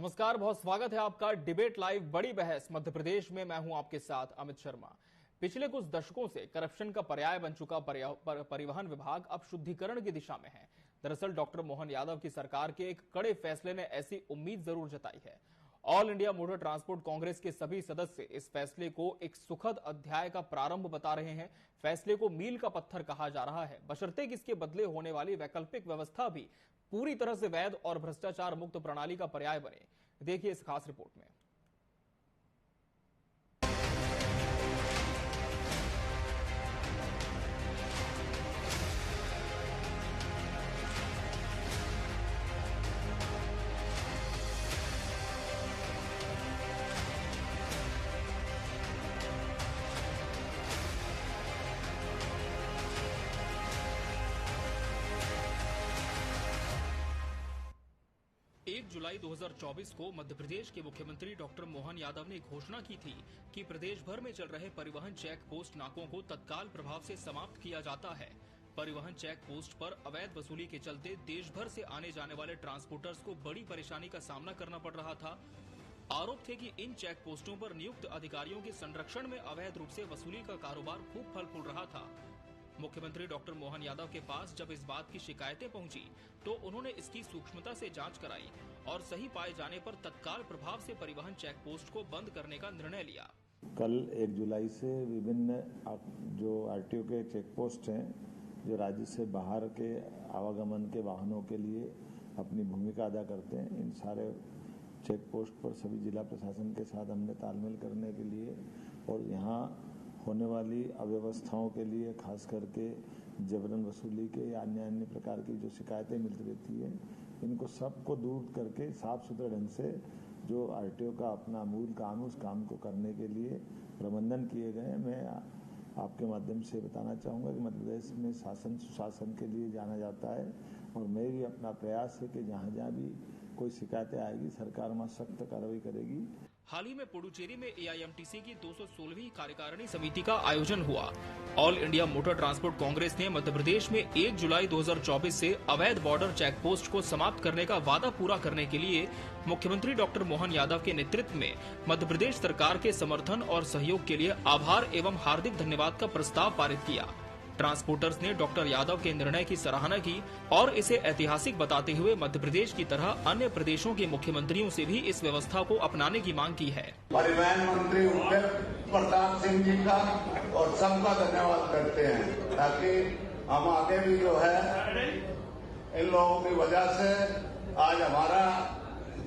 नमस्कार, बहुत स्वागत है आपका डिबेट लाइव बड़ी बहस मध्य प्रदेश में। मैं हूं आपके साथ अमित शर्मा। पिछले कुछ दशकों से करप्शन का पर्याय बन चुका परिवहन विभाग अब शुद्धिकरण की दिशा में है। दरअसल डॉक्टर मोहन यादव की सरकार के एक कड़े फैसले ने ऐसी उम्मीद जरूर जताई है। All India motor transport Congress के सभी सदस्य इस फैसले को एक सुखद अध्याय का प्रारंभ बता रहे हैं। फैसले को मील का पत्थर कहा जा रहा है, बशर्ते कि इसके बदले होने वाली वैकल्पिक व्यवस्था भी पूरी तरह से वैध और भ्रष्टाचार मुक्त प्रणाली का पर्याय बने। देखिए इस खास रिपोर्ट में। 1 जुलाई 2024 को मध्य प्रदेश के मुख्यमंत्री डॉक्टर मोहन यादव ने घोषणा की थी कि प्रदेश भर में चल रहे परिवहन चेक पोस्ट नाकों को तत्काल प्रभाव से समाप्त किया जाता है। परिवहन चेक पोस्ट पर अवैध वसूली के चलते देश भर से आने जाने वाले ट्रांसपोर्टर्स को बड़ी परेशानी का सामना करना पड़ रहा था। आरोप थे कि इन चेक पोस्टों पर नियुक्त अधिकारियों के संरक्षण में अवैध रूप से वसूली का कारोबार खूब फल फूल रहा था। मुख्यमंत्री डॉक्टर मोहन यादव के पास जब इस बात की शिकायतें पहुंची तो उन्होंने इसकी सूक्ष्मता से जांच कराई और सही पाए जाने पर तत्काल प्रभाव से परिवहन चेक पोस्ट को बंद करने का निर्णय लिया। कल 1 जुलाई से विभिन्न जो आरटीओ के चेक पोस्ट हैं, जो राज्य से बाहर के आवागमन के वाहनों के लिए अपनी भूमिका अदा करते हैं, इन सारे चेक पोस्ट पर सभी जिला प्रशासन के साथ हमने तालमेल करने के लिए और यहाँ होने वाली अव्यवस्थाओं के लिए, खास करके जबरन वसूली के या अन्य प्रकार की जो शिकायतें मिलती रहती है, इनको सबको दूर करके साफ सुथरे ढंग से जो आरटीओ का अपना मूल काम है उस काम को करने के लिए प्रबंधन किए गए। मैं आपके माध्यम से बताना चाहूँगा कि मध्य प्रदेश में शासन सुशासन के लिए जाना जाता है और मेरी अपना प्रयास है कि जहाँ जहाँ भी कोई शिकायतें आएगी सरकार वहाँ सख्त कार्रवाई करेगी। हाल ही में पुडुचेरी में एआईएमटीसी की 216वीं कार्यकारिणी समिति का आयोजन हुआ। All India motor transport Congress ने मध्य प्रदेश में 1 जुलाई 2024 से अवैध बॉर्डर चेक पोस्ट को समाप्त करने का वादा पूरा करने के लिए मुख्यमंत्री डॉक्टर मोहन यादव के नेतृत्व में मध्य प्रदेश सरकार के समर्थन और सहयोग के लिए आभार एवं हार्दिक धन्यवाद का प्रस्ताव पारित किया। ट्रांसपोर्टर्स ने डॉक्टर यादव के निर्णय की सराहना की और इसे ऐतिहासिक बताते हुए मध्य प्रदेश की तरह अन्य प्रदेशों के मुख्यमंत्रियों से भी इस व्यवस्था को अपनाने की मांग की है। परिवहन मंत्री प्रताप सिंह जी का और सबका धन्यवाद करते हैं, ताकि हम आगे भी जो है इन लोगों की वजह से आज हमारा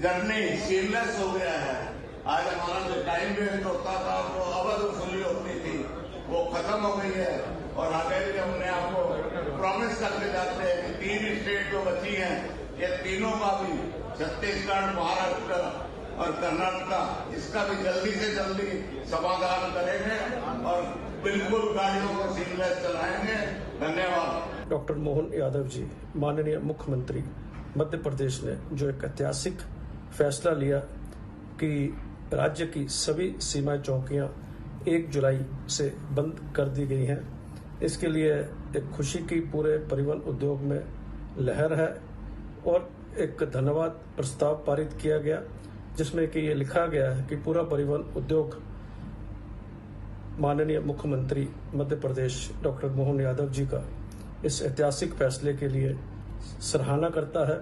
जर्नी सीमलेस हो गया है। आज हमारा जो टाइम वेस्ट होता था, वो अवैध वसूली होती थी, वो खत्म हो गई है। और आगे भी हमने आपको प्रॉमिस करके जाते हैं कि 3 स्टेट जो बची हैं, ये तीनों का भी, छत्तीसगढ़, महाराष्ट्र और कर्नाटक, इसका भी जल्दी से जल्दी समाधान करेंगे और बिल्कुल गाड़ियों को सीमलेस चलाएंगे। धन्यवाद। डॉक्टर मोहन यादव जी, माननीय मुख्यमंत्री मध्य प्रदेश ने जो एक ऐतिहासिक फैसला लिया कि राज्य की सभी सीमा चौकियां 1 जुलाई से बंद कर दी गई हैं, इसके लिए एक खुशी की पूरे परिवहन उद्योग में लहर है और एक धन्यवाद प्रस्ताव पारित किया गया, जिसमें कि ये लिखा गया है कि पूरा परिवहन उद्योग माननीय मुख्यमंत्री मध्य प्रदेश डॉक्टर मोहन यादव जी का इस ऐतिहासिक फैसले के लिए सराहना करता है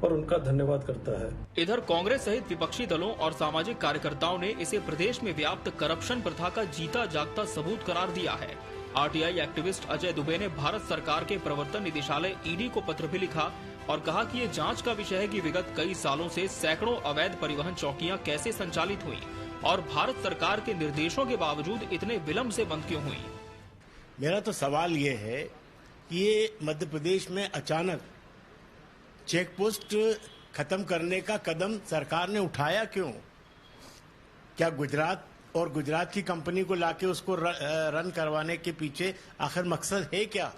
और उनका धन्यवाद करता है। इधर कांग्रेस सहित विपक्षी दलों और सामाजिक कार्यकर्ताओं ने इसे प्रदेश में व्याप्त करप्शन प्रथा का जीता जागता सबूत करार दिया है। आरटीआई एक्टिविस्ट अजय दुबे ने भारत सरकार के प्रवर्तन निदेशालय ईडी को पत्र भी लिखा और कहा कि ये जांच का विषय है कि विगत कई सालों से सैकड़ों अवैध परिवहन चौकियां कैसे संचालित हुई और भारत सरकार के निर्देशों के बावजूद इतने विलंब से बंद क्यों हुई। मेरा तो सवाल ये है कि ये मध्य प्रदेश में अचानक चेक पोस्ट खत्म करने का कदम सरकार ने उठाया क्यों? क्या गुजरात की कंपनी को लाके उसको रन करवाने के पीछे आखिर मकसद है क्या?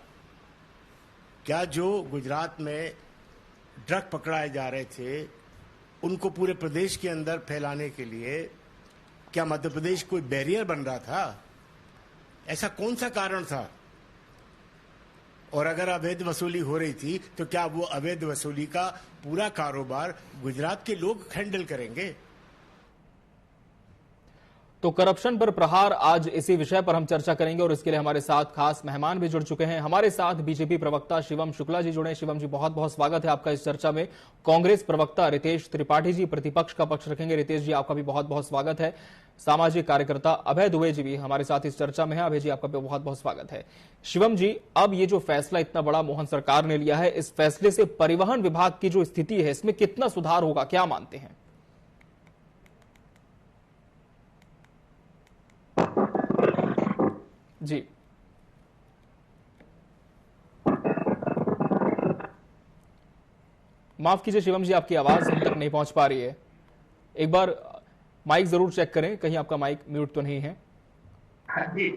क्या जो गुजरात में ड्रग पकड़ाए जा रहे थे उनको पूरे प्रदेश के अंदर फैलाने के लिए क्या मध्य प्रदेश कोई बैरियर बन रहा था? ऐसा कौन सा कारण था? और अगर अवैध वसूली हो रही थी तो क्या वो अवैध वसूली का पूरा कारोबार गुजरात के लोग हैंडल करेंगे? तो करप्शन पर प्रहार, आज इसी विषय पर हम चर्चा करेंगे और इसके लिए हमारे साथ खास मेहमान भी जुड़ चुके हैं। हमारे साथ बीजेपी प्रवक्ता शिवम शुक्ला जी जुड़े। शिवम जी, बहुत बहुत स्वागत है आपका इस चर्चा में। कांग्रेस प्रवक्ता रितेश त्रिपाठी जी प्रतिपक्ष का पक्ष रखेंगे। रितेश जी, आपका भी बहुत बहुत स्वागत है। सामाजिक कार्यकर्ता अभय दुबे जी भी हमारे साथ इस चर्चा में है। अभय जी, आपका भी बहुत बहुत स्वागत है। शिवम जी, अब ये जो फैसला इतना बड़ा मोहन सरकार ने लिया है, इस फैसले से परिवहन विभाग की जो स्थिति है इसमें कितना सुधार होगा, क्या मानते हैं? जी, माफ कीजिए शिवम जी, आपकी आवाज हम तक नहीं पहुंच पा रही है। एक बार माइक जरूर चेक करें, कहीं आपका माइक म्यूट तो नहीं है। जी,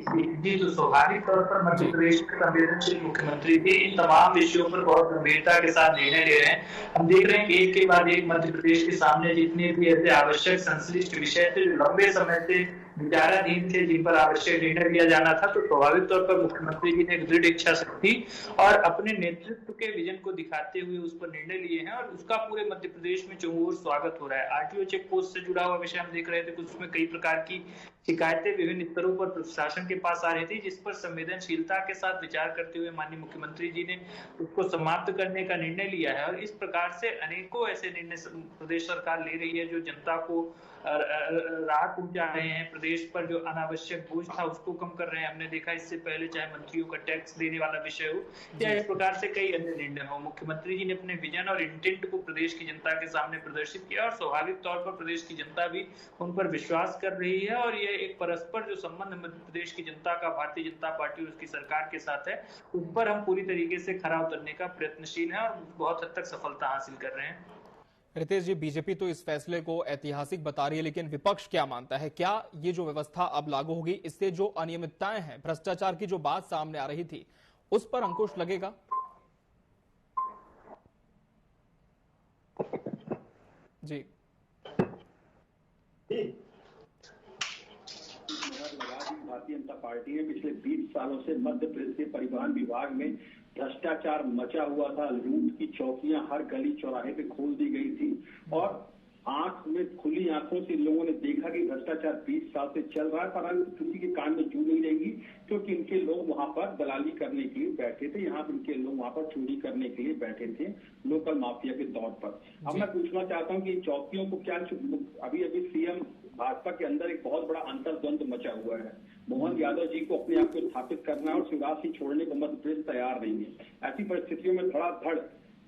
तो स्वाभाविक तौर पर मध्य प्रदेश के संवेदनशील मुख्यमंत्री भी इन तमाम विषयों पर बहुत गंभीरता के साथ निर्णय ले रहे हैं। हम देख रहे हैं कि एक के बाद एक मध्य प्रदेश के सामने जितने भी ऐसे आवश्यक संश्लिष्ट विषय थे जो लंबे समय से विचाराधीन थे, जिन पर आवश्यक निर्णय लिया जाना था, तो स्वाभाविक तौर पर मुख्यमंत्री जी ने एक दृढ़ इच्छा शक्ति और अपने नेतृत्व के विजन को दिखाते हुए उस पर निर्णय लिए हैं और उसका पूरे मध्य प्रदेश में चहुओर स्वागत हो रहा है। आरटीओ चेक पोस्ट से जुड़ा हुआ विषय हम देख रहे थे, कुछ उसमें कई प्रकार की शिकायतें विभिन्न स्तरों पर प्रशासन के पास आ रही थी, जिस पर संवेदनशीलता के साथ विचार करते हुए माननीय मुख्यमंत्री जी ने उसको समाप्त करने का निर्णय लिया है। और इस प्रकार से अनेकों ऐसे निर्णय प्रदेश सरकार ले रही है जो जनता को राहत पहुंचा रहे हैं। प्रदेश पर जो अनावश्यक बोझ था उसको कम कर रहे हैं। हमने देखा इससे पहले चाहे मंत्रियों का टैक्स देने वाला विषय हो या इस प्रकार से कई अन्य निर्णय हो, मुख्यमंत्री जी ने अपने विजन और इंटेंट को प्रदेश की जनता के सामने प्रदर्शित किया और स्वाभाविक तौर पर प्रदेश की जनता भी उन पर विश्वास कर रही है। और ये एक परस्पर जो संबंध मध्य प्रदेश की जनता का भारतीय जनता पार्टी और उसकी सरकार के साथ है, उस पर हम पूरी तरीके से खरा उतरने का प्रयत्नशील है और बहुत हद तक सफलता हासिल कर रहे हैं। रितेश जी, बीजेपी तो इस फैसले को ऐतिहासिक बता रही है, लेकिन विपक्ष क्या मानता है? क्या ये जो व्यवस्था अब लागू होगी, इससे जो अनियमितताएं हैं, भ्रष्टाचार की जो बात सामने आ रही थी, उस पर अंकुश लगेगा? जी, भारतीय जनता पार्टी ने पिछले 20 सालों से मध्य प्रदेश के परिवहन विभाग में भ्रष्टाचार मचा हुआ था। लूट की चौकियां हर गली चौराहे पे खोल दी गई थी और आंख में खुली आंखों से लोगों ने देखा कि भ्रष्टाचार 20 साल से चल रहा है, परंतु किसी के कान में जू नहीं रहेगी क्योंकि इनके लोग वहां पर दलाली करने के लिए बैठे थे। यहाँ इनके लोग वहां पर चोरी करने के लिए बैठे थे, लोकल माफिया के तौर पर। अब मैं पूछना चाहता हूँ कि इन चौकियों को क्या, अभी सीएम भाजपा के अंदर एक बहुत बड़ा अंतर्द्वंद मचा हुआ है। मोहन यादव जी को अपने आप को स्थापित करना और शिवराज सिंह छोड़ने को मध्य प्रदेश तैयार नहीं है। ऐसी परिस्थितियों में धड़ाधड़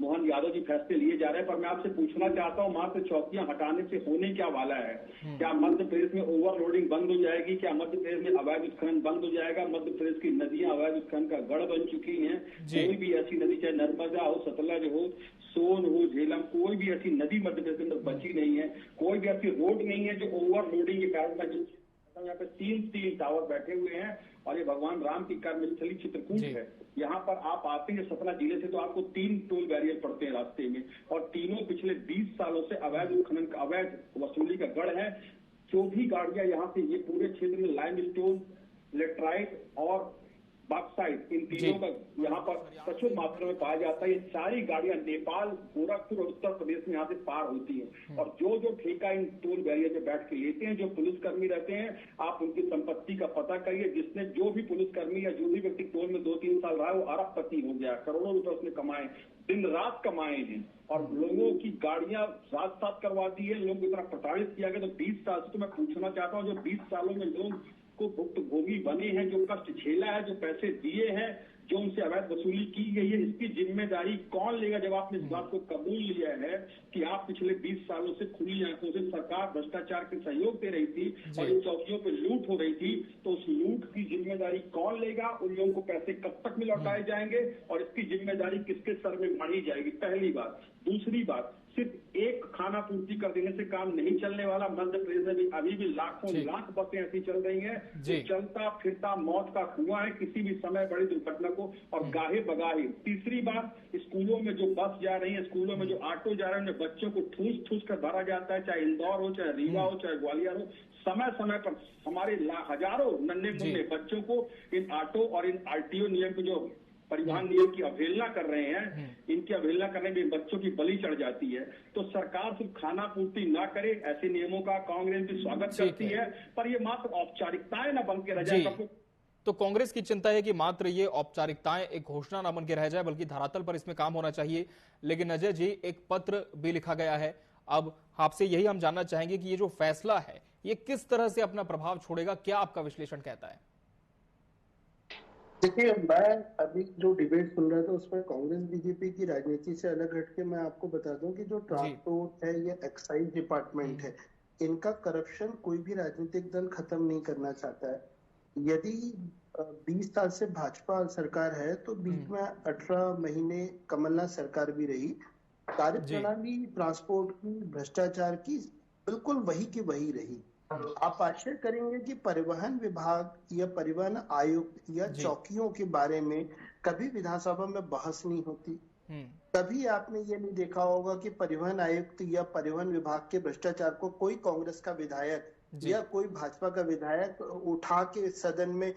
मोहन यादव जी फैसले लिए जा रहे हैं, पर मैं आपसे पूछना चाहता हूं, मात्र चौकियां हटाने से होने क्या वाला है? क्या मध्य प्रदेश में ओवरलोडिंग बंद हो जाएगी? क्या मध्य प्रदेश में अवैध उत्खनन बंद हो जाएगा? मध्य प्रदेश की नदियां अवैध उत्खनन का गढ़ बन चुकी हैं। कोई भी ऐसी नदी, चाहे नर्मदा हो, सतलज हो, सोन हो, झेलम, कोई भी ऐसी नदी मध्य प्रदेश के अंदर बची नहीं है। कोई भी ऐसी रोड नहीं है जो ओवरलोडिंग के कारण, यहाँ पे तीन टावर बैठे हुए हैं और ये भगवान राम की कर्मस्थली चित्रकूट है। यहाँ पर आप आते हैं सतना जिले से तो आपको 3 टोल बैरियर पड़ते हैं रास्ते में और तीनों पिछले 20 सालों से अवैध उत्खनन का, अवैध वसूली का गढ़ है। जो भी गाड़ियां यहाँ से, ये पूरे क्षेत्र में लाइमस्टोन, लेटराइट और बॉक्साइट, इन तीनों का यहाँ पर प्रचुर मात्रा में पाया जाता है। ये सारी गाड़ियां नेपाल, गोरखपुर और उत्तर प्रदेश में यहाँ से पार होती हैं और जो ठेका इन टोल बैरियर पे बैठ के लेते हैं, जो पुलिसकर्मी रहते हैं, आप उनकी संपत्ति का पता करिए। जिसने जो भी पुलिसकर्मी या जो भी व्यक्ति टोल में 2-3 साल रहा है, वो अरबपति हो गया, करोड़ों रुपए उसने कमाए, दिन रात कमाए हैं और लोगों की गाड़ियां रात साथ करवा दी है। लोगों को इतना प्रताड़ित किया गया। तो 20 साल से तो मैं पूछना चाहता हूँ, जो 20 सालों में लोग को भुक्तभोगी बने हैं, जो कष्ट झेला है, जो पैसे दिए हैं, जो उनसे अवैध वसूली की गई है, इसकी जिम्मेदारी कौन लेगा? जब आपने इस बात को कबूल लिया है कि आप पिछले 20 सालों से खुली आंखों से सरकार भ्रष्टाचार के सहयोग दे रही थी और इन चौकियों पे लूट हो रही थी, तो उस लूट की जिम्मेदारी कौन लेगा? उन लोगों को पैसे कब तक में लौटाए जाएंगे और इसकी जिम्मेदारी किसके सर में मानी जाएगी? पहली बात। दूसरी बात, सिर्फ एक खाना पूर्ति कर देने से काम नहीं चलने वाला। मध्य प्रदेश में भी अभी भी लाखों लाख बसें ऐसी चल रही हैं जो चलता फिरता मौत का कुआं है, किसी भी समय बड़ी दुर्घटना को और गाहे बगाहे। तीसरी बात, स्कूलों में जो बस जा रही है, स्कूलों में जो ऑटो जा रहे हैं, बच्चों को ठूस कर भरा जाता है, चाहे इंदौर हो, चाहे रीवा हो, चाहे ग्वालियर हो। समय समय पर हमारे हजारों नन्हे मुन्ने बच्चों को इन ऑटो और इन आरटीओ नियम के जो परिवहन नियम की अवहेलना कर रहे हैं, इनकी अवहेलना करने में बच्चों की बलि चढ़ जाती है, तो सरकार सिर्फ खाना पूर्ति ना करे, ऐसे नियमों का कांग्रेस भी स्वागत करती है, पर ये मात्र औपचारिकताएं न बन के रह जाए। तो कांग्रेस की चिंता है कि मात्र ये औपचारिकताएं एक घोषणा न बन के रह जाए, बल्कि धरातल पर इसमें काम होना चाहिए। लेकिन अजय जी, एक पत्र भी लिखा गया है। अब आपसे यही हम जानना चाहेंगे कि ये जो फैसला है ये किस तरह से अपना प्रभाव छोड़ेगा, क्या आपका विश्लेषण कहता है? देखिए, मैं अभी जो डिबेट सुन रहा था उसमें कांग्रेस बीजेपी की राजनीति से अलग हटके मैं आपको बता दूं कि जो ट्रांसपोर्ट है, ये एक्साइज डिपार्टमेंट है, इनका करप्शन कोई भी राजनीतिक दल खत्म नहीं करना चाहता है। यदि 20 साल से भाजपा सरकार है तो बीच में 18 महीने कमलनाथ सरकार भी रही। कार्यप्रणाली ट्रांसपोर्ट की, भ्रष्टाचार की बिल्कुल वही की वही रही। आप आश्चर्य करेंगे कि परिवहन विभाग या परिवहन आयुक्त या चौकियों के बारे में कभी विधानसभा में बहस नहीं होती। कभी आपने ये नहीं देखा होगा कि परिवहन आयुक्त या परिवहन विभाग के भ्रष्टाचार को कोई कांग्रेस का विधायक या कोई भाजपा का विधायक उठा के सदन में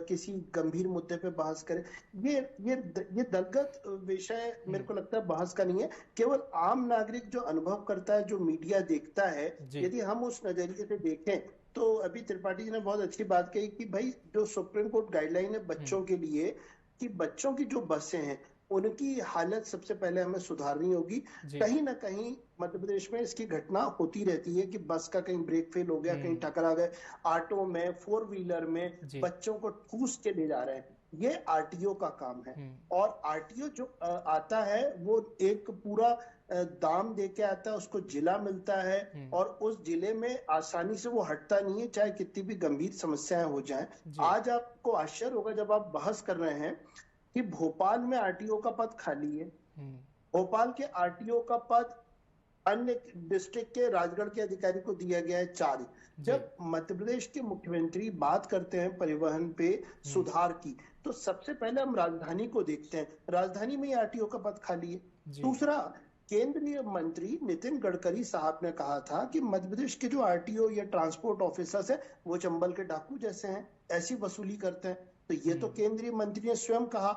किसी गंभीर मुद्दे पे बहस करे। ये दलगत विषय मेरे को लगता है बहस का नहीं है। केवल आम नागरिक जो अनुभव करता है, जो मीडिया देखता है, यदि हम उस नजरिए से देखें तो अभी त्रिपाठी जी ने बहुत अच्छी बात कही कि भाई जो सुप्रीम कोर्ट गाइडलाइन है बच्चों के लिए, कि बच्चों की जो बसें हैं उनकी हालत सबसे पहले हमें सुधारनी होगी। कहीं ना कहीं मध्य प्रदेश में इसकी घटना होती रहती है कि बस का कहीं ब्रेक फेल हो गया, कहीं टकरा गए, ऑटो में, 4 व्हीलर में बच्चों को ठूस के ले जा रहे हैं। ये आरटीओ का काम है, और आरटीओ जो आता है वो एक पूरा दाम दे के आता है, उसको जिला मिलता है और उस जिले में आसानी से वो हटता नहीं है, चाहे कितनी भी गंभीर समस्याएं हो जाएं। आज आपको आश्चर्य होगा जब आप बहस कर रहे हैं कि भोपाल में आरटीओ का पद खाली है। भोपाल के आरटीओ का पद अन्य डिस्ट्रिक्ट के, राजगढ़ के अधिकारी को दिया गया है 4। जब मध्य प्रदेश के मुख्यमंत्री बात करते हैं परिवहन पे सुधार की, तो सबसे पहले हम राजधानी को देखते हैं। राजधानी में आरटीओ का पद खाली है। दूसरा, केंद्रीय मंत्री नितिन गडकरी साहब ने कहा था कि मध्य प्रदेश के जो आरटीओ या ट्रांसपोर्ट ऑफिसर्स है वो चंबल के डाकू जैसे हैं, ऐसी वसूली करते हैं। तो ये तो केंद्रीय मंत्री ने स्वयं कहा।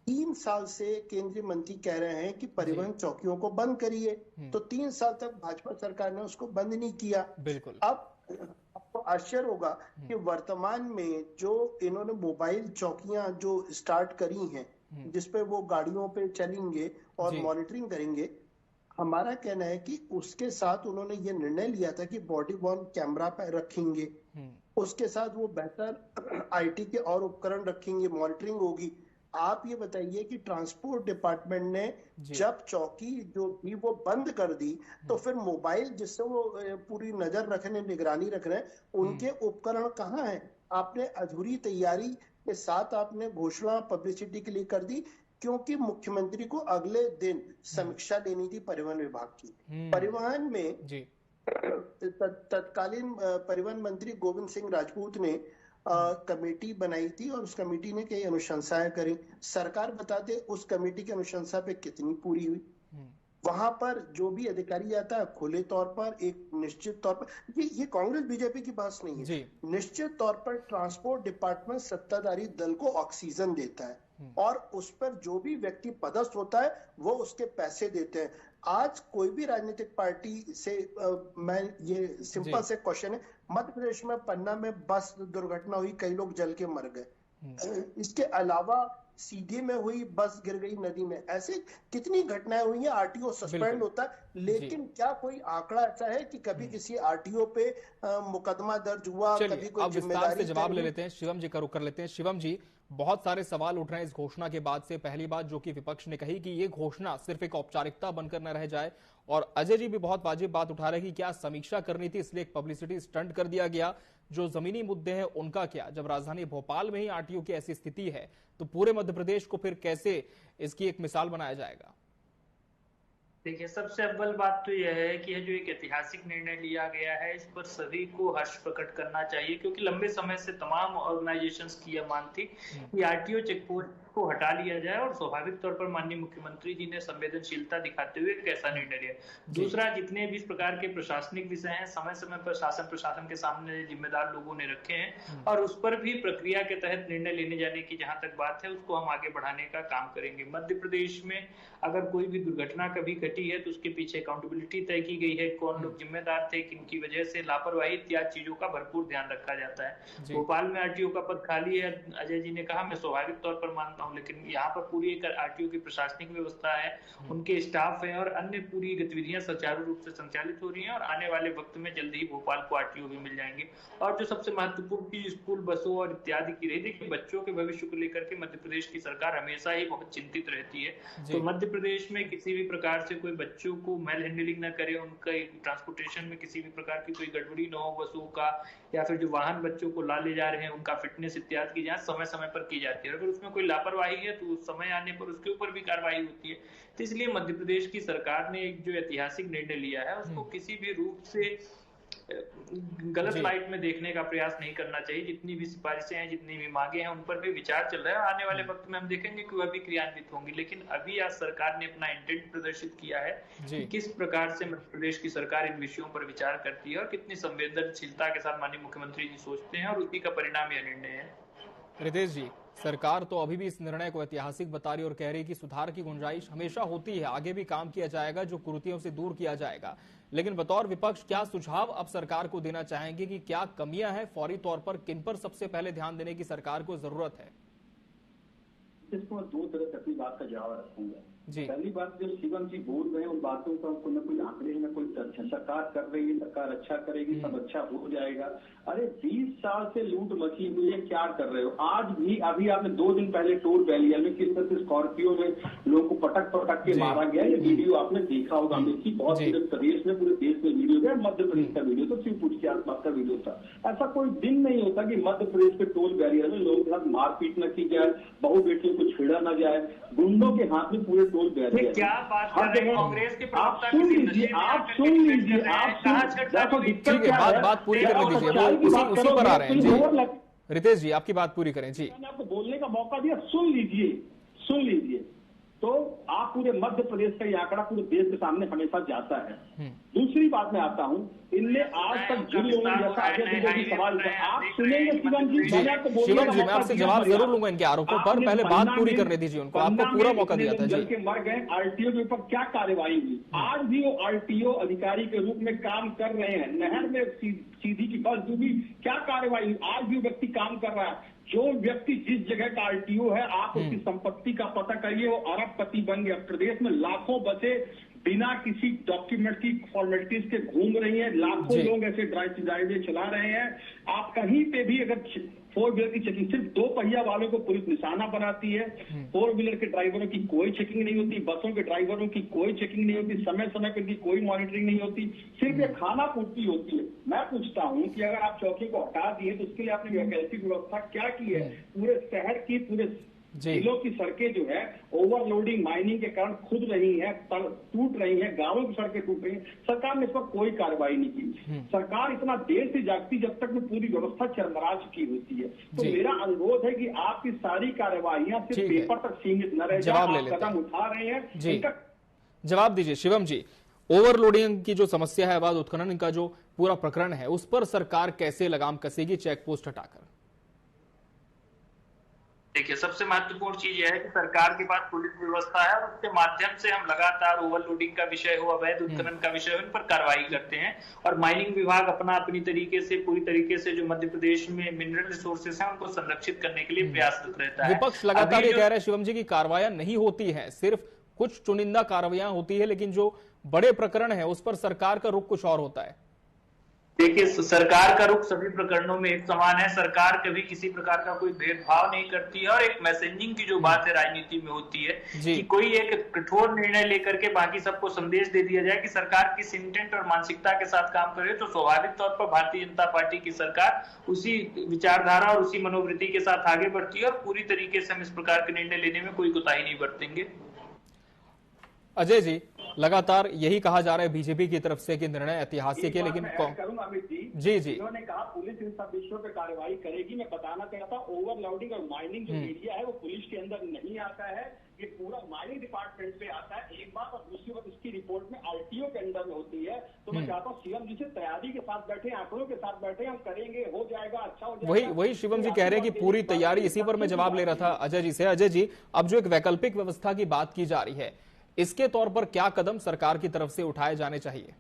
3 साल से केंद्रीय मंत्री कह रहे हैं कि परिवहन चौकियों को बंद करिए, तो 3 साल तक भाजपा सरकार ने उसको बंद नहीं किया। बिल्कुल। अब आपको आश्चर्य होगा कि वर्तमान में जो इन्होंने मोबाइल चौकियां जो स्टार्ट करी हैं, जिसपे वो गाड़ियों पे चलेंगे और मॉनिटरिंग करेंगे, हमारा कहना है कि उसके साथ उन्होंने ये निर्णय लिया था कि बॉडी वॉर्न कैमरा पे रखेंगे, उसके साथ वो बेहतर आईटी के और उपकरण रखेंगे, मॉनिटरिंग होगी। आप ये बताइए कि ट्रांसपोर्ट डिपार्टमेंट ने जब चौकी जो थी वो बंद कर दी, तो फिर मोबाइल जिससे वो पूरी नजर रखने, निगरानी रख रहे हैं, उनके उपकरण कहाँ हैं? आपने अधूरी तैयारी के साथ आपने घोषणा पब्लिसिटी के लिए कर दी, क्योंकि मुख्यमंत्री को अगले दिन समीक्षा लेनी थी परिवहन विभाग की। परिवहन में तत्कालीन परिवहन मंत्री गोविंद सिंह राजपूत ने कमेटी बनाई थी और उस कमेटी ने कई अनुशंसाएं करी। सरकार बता दे उस कमेटी की अनुशंसा पे कितनी पूरी हुई। वहां पर जो भी अधिकारी आता है खुले तौर पर, एक निश्चित तौर पर, ये कांग्रेस बीजेपी की बात नहीं है, निश्चित तौर पर ट्रांसपोर्ट डिपार्टमेंट सत्ताधारी दल को ऑक्सीजन देता है और उस पर जो भी व्यक्ति पदस्थ होता है वो उसके पैसे देते हैं। आज कोई भी राजनीतिक पार्टी से मैं ये सिंपल से क्वेश्चन है, मध्य प्रदेश में पन्ना में बस दुर्घटना हुई, कई लोग जल के मर गए। इसके अलावा सीधी में हुई, बस गिर गई नदी में, ऐसे कितनी घटनाएं हुई हैं। आरटीओ सस्पेंड होता है, लेकिन क्या कोई आंकड़ा ऐसा है कि कभी किसी आरटीओ पे मुकदमा दर्ज हुआ? कभी कोई विस्तार से जवाब ले लेते हैं, शिवम जी का रुख कर लेते हैं। शिवम जी, बहुत सारे सवाल उठ रहे हैं इस घोषणा के बाद से। पहली बात जो कि विपक्ष ने कही कि ये घोषणा सिर्फ एक औपचारिकता बनकर न रह जाए, और अजय जी भी बहुत वाजिब बात उठा रहे हैं कि क्या समीक्षा करनी थी इसलिए एक पब्लिसिटी स्टंट कर दिया गया। जो जमीनी मुद्दे हैं उनका क्या? जब राजधानी भोपाल में ही आरटीओ की ऐसी स्थिति है तो पूरे मध्य प्रदेश को फिर कैसे इसकी एक मिसाल बनाया जाएगा? देखिए, सबसे अव्वल बात तो यह है कि जो एक ऐतिहासिक निर्णय लिया गया है इस पर सभी को हर्ष प्रकट करना चाहिए, क्योंकि लंबे समय से तमाम ऑर्गेनाइजेशंस की यह मांग थी कि आरटीओ चेकपोस्ट को हटा लिया जाए। और स्वाभाविक तौर पर माननीय मुख्यमंत्री जी ने संवेदनशीलता दिखाते हुए एक ऐसा निर्णय लिया। दूसरा, जितने भी इस प्रकार के प्रशासनिक विषय हैं समय समय पर शासन प्रशासन के सामने जिम्मेदार लोगों ने रखे हैं और उस पर भी प्रक्रिया के तहत निर्णय लेने जाने की जहां तक बात है उसको हम आगे बढ़ाने का काम करेंगे। मध्य प्रदेश में अगर कोई भी दुर्घटना कभी घटी है तो उसके पीछे अकाउंटेबिलिटी तय की गई है, कौन लोग जिम्मेदार थे, किनकी वजह से लापरवाही इत्यादि चीजों का भरपूर ध्यान रखा जाता है। भोपाल में आरटीओ का पद खाली है, अजय जी ने कहा, मैं स्वाभाविक तौर पर मानता हूं, लेकिन यहाँ पर पूरी एक आरटीओ की प्रशासनिक व्यवस्था है, उनके स्टाफ है और अन्य पूरी गतिविधियां सुचारू रूप से संचालित हो रही हैं और आने वाले वक्त में जल्दी ही भोपाल को आरटीओ भी मिल जाएंगे। और जो सबसे महत्वपूर्ण की स्कूल बसों और इत्यादि की रही, देखिए बच्चों के भविष्य को लेकर के मध्य प्रदेश की सरकार हमेशा ही बहुत चिंतित रहती है। तो मध्य प्रदेश में किसी भी प्रकार से कोई बच्चों को मेल हैंडलिंग न करे, उनका ट्रांसपोर्टेशन में किसी भी प्रकार की कोई गड़बड़ी न हो बसों का, या फिर जो वाहन बच्चों को ला ले जा रहे हैं उनका फिटनेस इत्यादि की जांच समय समय पर की जाती है। अगर उसमें कोई लापरवाही है तो समय आने पर उसके ऊपर भी कार्रवाई होती है। तो इसलिए मध्य प्रदेश की सरकार ने एक जो ऐतिहासिक निर्णय लिया है उसको किसी भी रूप से गलत लाइट में देखने का प्रयास नहीं करना चाहिए। जितनी भी सिफारिशें हैं, जितनी भी मांगे हैं, उन पर भी विचार चल रहा है और आने वाले वक्त में हम देखेंगे कि वह भी क्रियान्वित होंगी। लेकिन अभी आज सरकार ने अपना इंटेंट प्रदर्शित किया है कि किस प्रकार से मध्य प्रदेश की सरकार इन विषयों पर विचार करती है और कितनी संवेदनशीलता के साथ माननीय मुख्यमंत्री जी सोचते हैं, और उसी का परिणाम यह निर्णय है। रितेश जी, सरकार तो अभी भी इस निर्णय को ऐतिहासिक बता रही और कह रही कि सुधार की गुंजाइश हमेशा होती है, आगे भी काम किया जाएगा, जो कुरीतियों से दूर किया जाएगा। लेकिन बतौर विपक्ष क्या सुझाव अब सरकार को देना चाहेंगे कि क्या कमियां हैं, फौरी तौर पर किन पर सबसे पहले ध्यान देने की सरकार को जरूरत है? इसको मैं दो तरह से अपनी बात का जवाब रखूंगा। पहली बात, जो शिवम जी बोल रहे हैं उन बातों का कोई न कोई आंकड़े में कोई तथ्य, सरकार कर रही है, सरकार अच्छा करेगी, सब अच्छा हो जाएगा। अरे 20 साल से लूट मची हुई है, क्या कर रहे हो? आज भी अभी आपने 2 दिन पहले टोल वैलिया में किस तरह से स्कॉर्पियो में लोगों को पटक पटक के मारा गया, ये वीडियो आपने देखा होगा। बहुत पूरे प्रदेश में, पूरे देश में वीडियो गया। मध्य प्रदेश का वीडियो तो शिवपुर के आसपास का वीडियो था। ऐसा कोई दिन नहीं होता कि मध्य प्रदेश के टोल वैलिया में लोगों के साथ मारपीट न की जाए, बहू बेटियों को छेड़ा न जाए, गुंडों के हाथ में पूरे टोल वैलिया। क्या बात कर रहे हैं कांग्रेस के प्रवक्ता? आप सुन लीजिए, आप सुन लीजिए, बात पूरी करने दीजिए, वो उसी पर आ रहे हैं जी। रितेश जी, आपकी बात पूरी करें जी। मैंने आपको बोलने का मौका दिया, सुन लीजिए। तो आप पूरे मध्य प्रदेश का ये आंकड़ा पूरे देश के सामने हमेशा जाता है। दूसरी बात में आता हूं, इनने आज तक जिन लोगों ने जैसा सवाल आप सुनेंगे शिवम जी, मैं आपसे जवाब जरूर लूंगा इनके आरोपों पर, पहले बात पूरी करने दीजिए उनको, आपको पूरा मौका दिया था जी। मर गए, आरटीओ के ऊपर क्या कार्रवाई हुई? आज भी वो आरटीओ अधिकारी के रूप में काम कर रहे हैं। नहर में सीधी की बस डूबी, क्या कार्रवाई हुई? आज भी व्यक्ति काम कर रहा है। जो व्यक्ति जिस जगह का आरटीओ है, आप उसकी संपत्ति का पता करिए, वो अरबपति बन गया। प्रदेश में लाखों बसें बिना किसी डॉक्यूमेंट की फॉर्मेलिटीज के घूम रही हैं, लाखों लोग ऐसे ड्राइवे चला रहे हैं। आप कहीं पे भी अगर 4 व्हीलर की चेकिंग, सिर्फ 2 पहिया वालों को पुलिस निशाना बनाती है, 4 व्हीलर के ड्राइवरों की कोई चेकिंग नहीं होती, बसों के ड्राइवरों की कोई चेकिंग नहीं होती, समय समय पर इनकी कोई मॉनिटरिंग नहीं होती, सिर्फ ये खाना पूर्ति होती है। मैं पूछता हूं कि अगर आप चौकी को हटा दिए तो उसके लिए आपने वैकल्पिक व्यवस्था क्या की है? पूरे शहर की, पूरे जिलों की सड़कें जो है ओवरलोडिंग माइनिंग के कारण खुद रही है, टूट रही है, गांवों की सड़कें टूट रही है। सरकार ने इस पर कोई कार्रवाई नहीं की। सरकार इतना देर से जागती जब तक में पूरी व्यवस्था चरमरा चुकी होती है। तो मेरा अनुरोध है कि आपकी सारी कार्रवाइयां सिर्फ पेपर तक सीमित न रह जाए, कदम उठा रहे हैं। जवाब दीजिए शिवम जी, ओवरलोडिंग की जो समस्या है, अवैध उत्खनन का जो पूरा प्रकरण है, उस पर सरकार कैसे लगाम कसेगी चेक पोस्ट हटाकर? देखिए, सबसे महत्वपूर्ण चीज यह है कि सरकार के पास पुलिस व्यवस्था है और उसके माध्यम से हम लगातार ओवरलोडिंग का विषय हो, अवैध उत्खनन का विषय हो, इन पर कार्रवाई करते हैं। और माइनिंग विभाग अपनी तरीके से, पूरी तरीके से जो मध्य प्रदेश में मिनरल रिसोर्सेस हैं उनको संरक्षित करने के लिए प्रयासरत रहता है। विपक्ष लगातार ये कह रहा है शिवम जी की कार्रवाइयां नहीं होती है, सिर्फ कुछ चुनिंदा कार्रवाइयां होती है, लेकिन जो बड़े प्रकरण है उस पर सरकार का रुख कुछ और होता है। देखिए, सरकार का रुख सभी प्रकरणों में एक समान है। सरकार कभी किसी प्रकार का कोई भेदभाव नहीं करती है। और एक मैसेजिंग की जो बात है राजनीति में होती है कि कोई एक कठोर निर्णय लेकर के बाकी सबको संदेश दे दिया जाए कि सरकार किस इंटेंट और मानसिकता के साथ काम करे, तो स्वाभाविक तौर पर भारतीय जनता पार्टी की सरकार उसी विचारधारा और उसी मनोवृत्ति के साथ आगे बढ़ती है और पूरी तरीके से हम इस प्रकार के निर्णय लेने में कोई कोताही नहीं बरतेंगे। अजय जी, लगातार यही कहा जा रहा है बीजेपी की तरफ से कि निर्णय ऐतिहासिक है, लेकिन करूंगा अमित जी इन्होंने कहा पुलिस इन सब विषयों पर कार्रवाई करेगी। मैं बताना चाहता हूँ ओवरलोडिंग और माइनिंग जो एरिया है वो पुलिस के अंदर नहीं आता है, ये पूरा माइनिंग डिपार्टमेंट पे आता है एक बात, और दूसरी बात इसकी रिपोर्ट में आरटीओ के अंदर में होती है। तो मैं चाहता हूँ सीएम जी से तैयारी के साथ बैठे, आंकड़ों के साथ बैठे, हम करेंगे, हो जाएगा, अच्छा हो जाएगा। वही शिवम जी कह रहे हैं कि पूरी तैयारी, इसी पर मैं जवाब ले रहा था अजय जी से। अजय जी, अब जो एक वैकल्पिक व्यवस्था की बात की जा रही है, इसके तौर पर क्या कदम सरकार की तरफ से उठाए जाने चाहिए?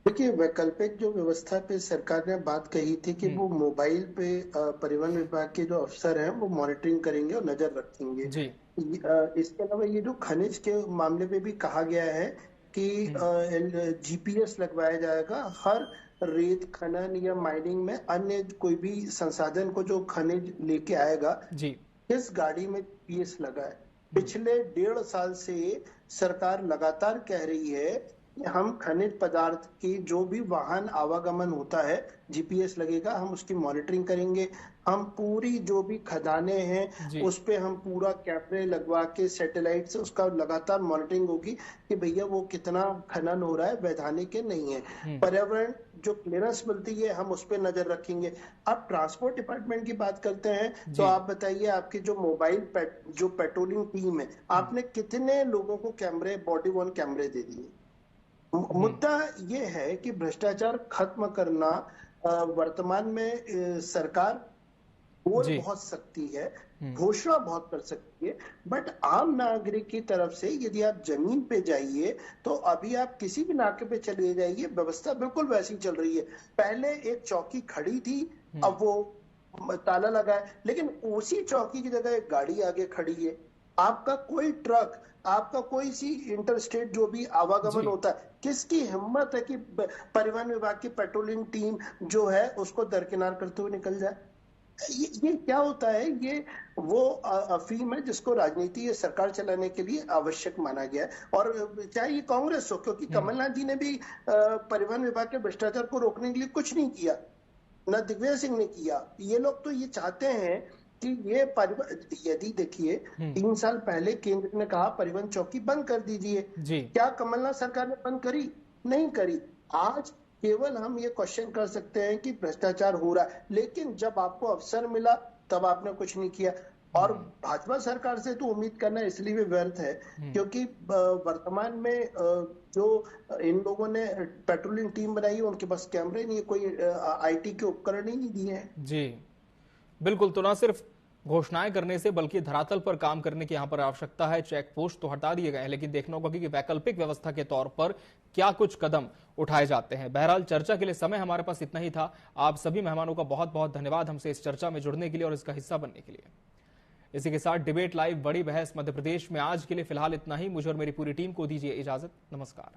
देखिए, वैकल्पिक जो व्यवस्था पे सरकार ने बात कही थी कि वो मोबाइल पे परिवहन विभाग के जो अफसर हैं वो मॉनिटरिंग करेंगे और नजर रखेंगे जी। इसके अलावा ये जो खनिज के मामले में भी कहा गया है कि जीपीएस लगवाया जाएगा हर रेत खनन या माइनिंग में अन्य कोई भी संसाधन को जो खनिज लेके आएगा जी, इस गाड़ी में जीपीएस लगा है। पिछले 1.5 साल से सरकार लगातार कह रही है कि हम खनिज पदार्थ की जो भी वाहन आवागमन होता है जीपीएस लगेगा, हम उसकी मॉनिटरिंग करेंगे, हम पूरी जो भी खदानें हैं उस पे हम पूरा कैमरे लगवा के सैटेलाइट से उसका लगातार मॉनिटरिंग होगी कि भैया वो कितना खनन हो रहा है, वैधानिक नहीं है। पर्यावरण जो क्लियरेंस मिलती है हम उस पर नजर रखेंगे। अब ट्रांसपोर्ट डिपार्टमेंट की बात करते हैं तो आप बताइए, आपकी जो मोबाइल जो पेट्रोलिंग टीम है, आपने कितने लोगों को कैमरे, बॉडी वर्न कैमरे दे दिए? मुद्दा ये है कि भ्रष्टाचार खत्म करना वर्तमान में सरकार बोल बहुत सकती है, घोषणा बहुत कर सकती है, बट आम नागरिक की तरफ से यदि आप जमीन पे जाइए तो अभी आप किसी भी नाके पे चले जाइए, व्यवस्था बिल्कुल वैसी चल रही है। पहले एक चौकी खड़ी थी, अब वो ताला लगा है, लेकिन उसी चौकी की जगह एक गाड़ी आगे खड़ी है। आपका कोई ट्रक, आपका कोई सी इंटरस्टेट जो भी आवागमन होता है, किसकी हिम्मत है कि परिवहन विभाग की पेट्रोलिंग टीम जो है उसको दरकिनार करते हुए निकल जाए? ये क्या होता है? ये वो अफीम है जिसको राजनीति या सरकार चलाने के लिए आवश्यक माना गया है। और चाहे ये कांग्रेस हो, क्योंकि कमलनाथ जी ने भी परिवहन विभाग के भ्रष्टाचार को रोकने के लिए कुछ नहीं किया, न दिग्विजय सिंह ने किया। ये लोग तो ये चाहते हैं कि ये यदि देखिए 3 साल पहले केंद्र ने कहा परिवहन चौकी बंद कर दीजिए, क्या कमलनाथ सरकार ने बंद करी? नहीं करी। आज केवल हम ये क्वेश्चन कर सकते हैं कि भ्रष्टाचार हो रहा है, लेकिन जब आपको अवसर मिला तब आपने कुछ नहीं किया। और भाजपा सरकार से तो उम्मीद करना इसलिए भी व्यर्थ है क्योंकि वर्तमान में जो इन लोगों ने पेट्रोलिंग टीम बनाई है उनके पास कैमरे नहीं है, कोई आईटी के उपकरण ही नहीं दिए हैं। जी बिल्कुल, तो ना सिर्फ घोषणाएं करने से बल्कि धरातल पर काम करने की यहां पर आवश्यकता है। चेक पोस्ट तो हटा दिए गए हैं, लेकिन देखना होगा कि वैकल्पिक व्यवस्था के तौर पर क्या कुछ कदम उठाए जाते हैं। बहरहाल चर्चा के लिए समय हमारे पास इतना ही था। आप सभी मेहमानों का बहुत बहुत धन्यवाद हमसे इस चर्चा में जुड़ने के लिए और इसका हिस्सा बनने के लिए। इसी के साथ डिबेट लाइव बड़ी बहस मध्य प्रदेश में आज के लिए फिलहाल इतना ही। मुझे और मेरी पूरी टीम को दीजिए इजाजत। नमस्कार।